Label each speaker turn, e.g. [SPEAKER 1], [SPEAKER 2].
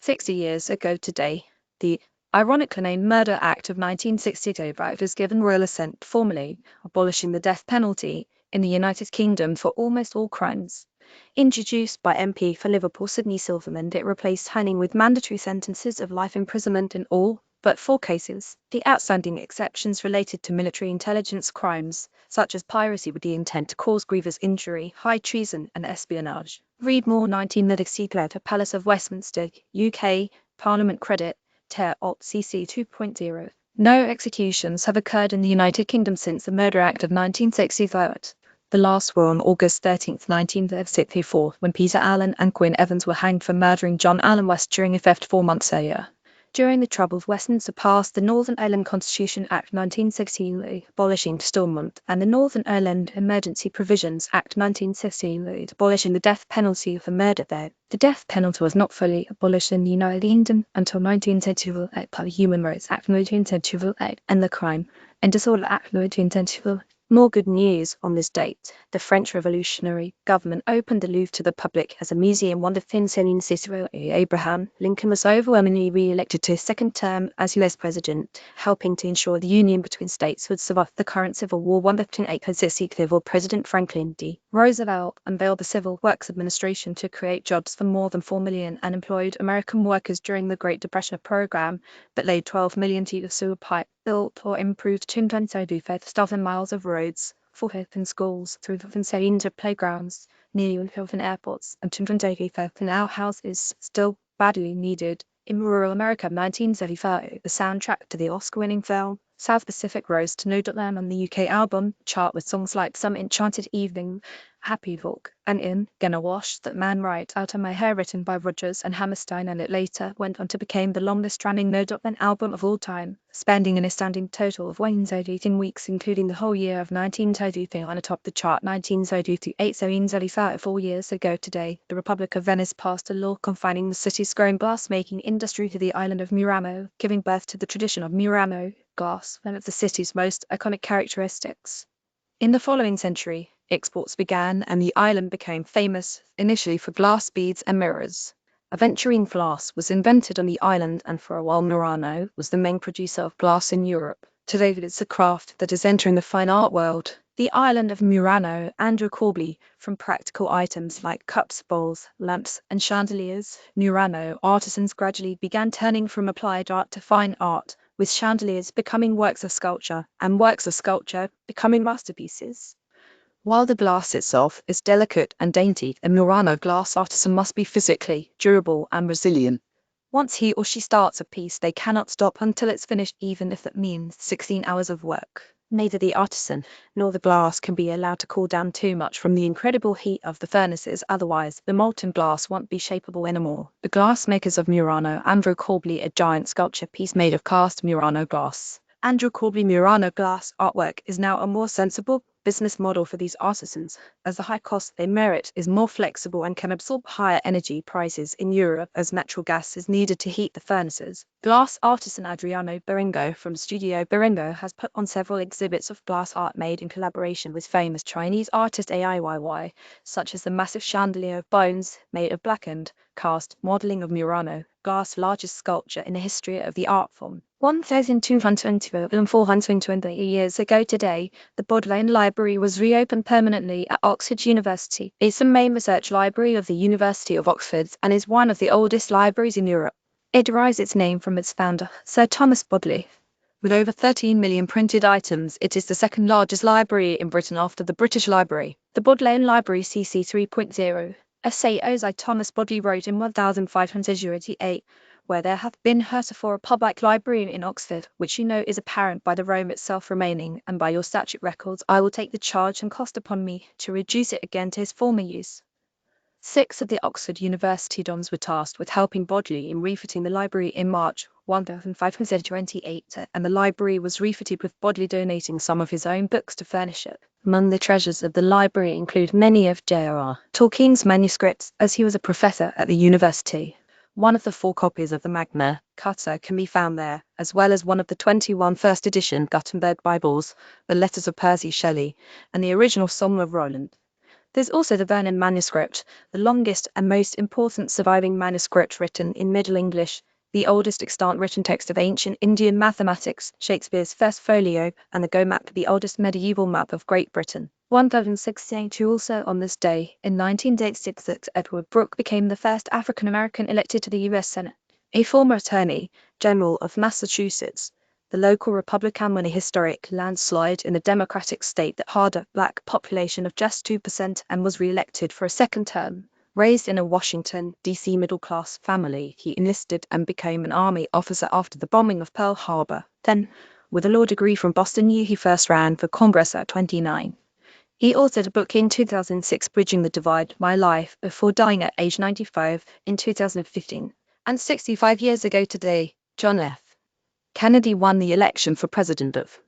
[SPEAKER 1] 60 years ago today, the ironically named Murder Act of 1965 was given royal assent, formally abolishing the death penalty in the United Kingdom for almost all crimes. Introduced by MP for Liverpool Sydney Silverman, it replaced hanging with mandatory sentences of life imprisonment in all but 4 cases. The outstanding exceptions related to military intelligence crimes, such as piracy with the intent to cause grievous injury, high treason, and espionage. Read more 1996 letter Palace of Westminster, UK, Parliament Credit, Terr Ott CC 2.0. No executions have occurred in the United Kingdom since the Murder Act of 1965. The last were on August 13, 1964, when Peter Allen and Quinn Evans were hanged for murdering John Allen West during a theft 4 months earlier. During the Troubles, Westminster passed the Northern Ireland Constitution Act 1916, abolishing distilment, and the Northern Ireland Emergency Provisions Act 1916, abolishing the death penalty for murder there. The death penalty was not fully abolished in the United Kingdom until 1978 by the Human Rights Act 1978 and the Crime and Disorder Act 1978. More good news on this date. The French revolutionary government opened the Louvre to the public as a museum. One of the city. Abraham Lincoln was overwhelmingly re-elected to his second term as US president, helping to ensure the union between states would survive the current civil war. One of the President Franklin D. Roosevelt unveiled the Civil Works Administration to create jobs for more than 4 million unemployed American workers during the Great Depression program, but laid 12 million to the sewer pipe, built or improved 2,500 miles of roads, 4,000 schools, 3,000 playgrounds, nearly 1,000 airports, and 2,500 outhouses still badly needed. In rural America, 1935, the soundtrack to the Oscar-winning film South Pacific rose to No.1 on the UK album chart with songs like Some Enchanted Evening, Happy Walk, and In Gonna Wash That Man Right Out of My Hair, written by Rodgers and Hammerstein, and it later went on to become the longest-running No.1 album of all time, spending an astounding total of 118 weeks, including the whole year of 1933 on atop the chart. 1938, 4 years ago today, the Republic of Venice passed a law confining the city's growing glass-making industry to the island of Murano, giving birth to the tradition of Murano glass, one of the city's most iconic characteristics. In the following century, exports began and the island became famous, initially for glass beads and mirrors. Aventurine glass was invented on the island, and for a while Murano was the main producer of glass in Europe. Today it's a craft that is entering the fine art world. The island of Murano, Andrew Corbley, from practical items like cups, bowls, lamps, and chandeliers. Murano artisans gradually began turning from applied art to fine art, with chandeliers becoming works of sculpture, and works of sculpture becoming masterpieces. While the glass itself is delicate and dainty, a Murano glass artisan must be physically durable and resilient. Once he or she starts a piece, they cannot stop until it's finished, even if that means 16 hours of work. Neither the artisan nor the glass can be allowed to cool down too much from the incredible heat of the furnaces, otherwise the molten glass won't be shapeable anymore. The glass makers of Murano, Andrew Corbley, a giant sculpture piece made of cast Murano glass. Andrew Corbley Murano glass artwork is now a more sensible business model for these artisans, as the high cost they merit is more flexible and can absorb higher energy prices in Europe, as natural gas is needed to heat the furnaces. Glass artisan Adriano Berengo from Studio Berengo has put on several exhibits of glass art made in collaboration with famous Chinese artist AIYY, such as the massive chandelier of bones made of blackened, cast modeling of Murano glass, largest sculpture in the history of the art form. 1,220 years ago today, the Bodleian Library was reopened permanently at Oxford University. It's the main research library of the University of Oxford and is one of the oldest libraries in Europe. It derives its name from its founder, Sir Thomas Bodley. With over 13 million printed items, it is the second largest library in Britain after the British Library. The Bodleian Library CC 3.0. Essay Ozai Thomas Bodley wrote in 1588, where there hath been heretofore a public library in Oxford, which you know is apparent by the Rome itself remaining, and by your statute records I will take the charge and cost upon me to reduce it again to his former use. 6 of the Oxford University dons were tasked with helping Bodley in refitting the library in March 1528, and the library was refitted with Bodley donating some of his own books to furnish it. Among the treasures of the library include many of J.R.R. Tolkien's manuscripts, as he was a professor at the university. One of the 4 copies of the Magna Carta can be found there, as well as one of the 21 first edition Gutenberg Bibles, the Letters of Percy Shelley, and the original Song of Roland. There's also the Vernon manuscript, the longest and most important surviving manuscript written in Middle English, the oldest extant written text of ancient Indian mathematics, Shakespeare's first folio, and the Go map, the oldest medieval map of Great Britain. 1062. Also on this day, in 1986, Edward Brooke became the first African American elected to the U.S. Senate. A former Attorney General of Massachusetts, the local Republican won a historic landslide in a Democratic state that had a black population of just 2% and was re-elected for a second term. Raised in a Washington, D.C. middle-class family, he enlisted and became an Army officer after the bombing of Pearl Harbor. Then, with a law degree from Boston U, he first ran for Congress at 29. He authored a book in 2006, Bridging the Divide, My Life, before dying at age 95 in 2015. And 65 years ago today, John F. Kennedy won the election for president of